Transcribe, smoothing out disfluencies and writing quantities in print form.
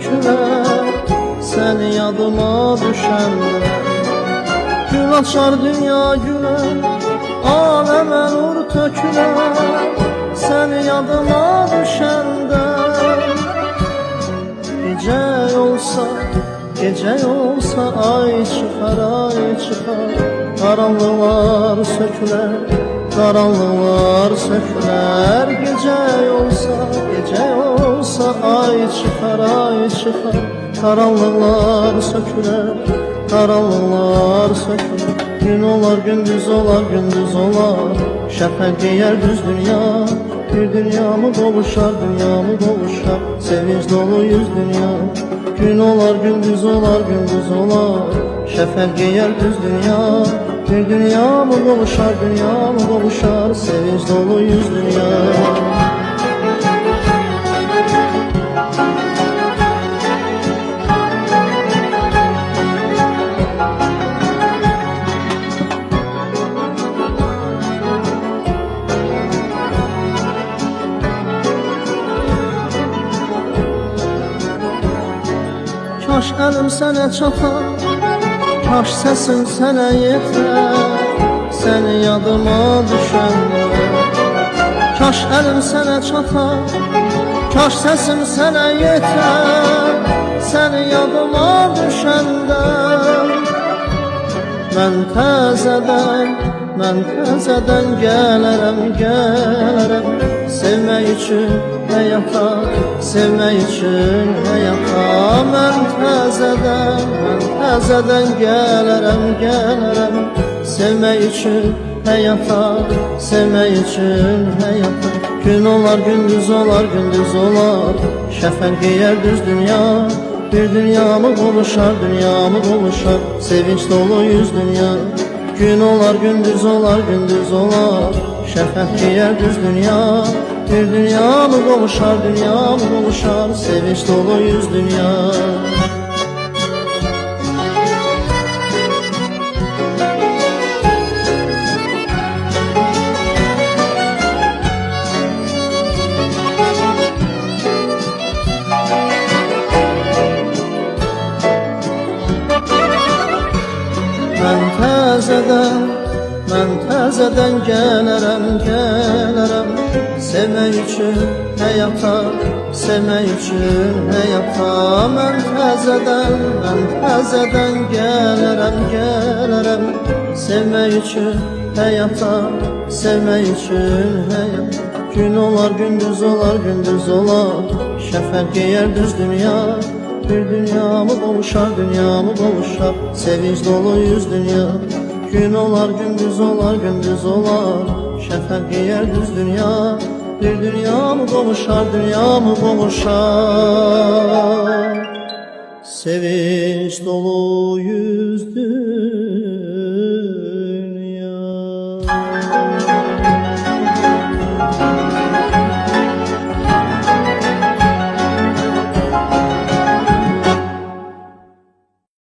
tökülər sən yadıma düşəndə. Gül açar dünya gülər, aləmə nur tökülər sən yadıma düşəndə. Gecə olsa ay çıxar, qaranlıqlar sökülər, qaranlıqlar sökülər. Gecə olsa ay çıxar, qaranlıqlar sökülər, qaranlıqlar sökülər. Gün olar, gündüz olar, gündüz olar, şəfəq geyər düz dünya. Bir dünyamı qovuşar, dünyamı qovuşar, sevinç dolu yüz dünya. Gün olar, gündüz olar, gündüz olar, şəfəq geyər düz dünya. Bir dünyamı qovuşar, dünyamı qovuşar, sevinç dolu yüz dünya. Kaş əlim sənə çatar, kaş səsim sənə yetər, səni yadıma düşəndə. Kaş əlim sənə çatar, kaş səsim sənə yetər, səni yadıma düşəndə. Mən təzədən gələrəm, sevmək üçün həyata, sevmək üçün həyata. Mən təzədən gələrəm, sevmək üçün həyata, sevmək üçün həyata. Gün olar, gündüz olar, gündüz olar, şəfəq geyər düz dünya. Bir dünyamı qovuşar, dünyamı qovuşar, sevinç dolu yüz dünya. Gün olar, gündüz olar, gündüz olar, şəfəq geyər düz dünya. Bir dünyamı qovuşar, dünyamı qovuşar, sevinç dolu yüz dünya. Mən təzədən gələrəm, sevmək üçün həyata, sevmək üçün həyata. Mən təzədən gələrəm, sevmək üçün həyata, sevmək üçün həyata. Gün olar, gündüz olar, gündüz olar, şəfəq geyər düz dünya. Bir dünyamı qovuşar, dünyamı qovuşar, sevinç dolu yüz dünya. Gün olar, gündüz olar, gündüz olar, şəfəq geyər düz dünya. Bir dünyamı qovuşar, dünyamı qovuşar, sevinç dolu yüz dünya.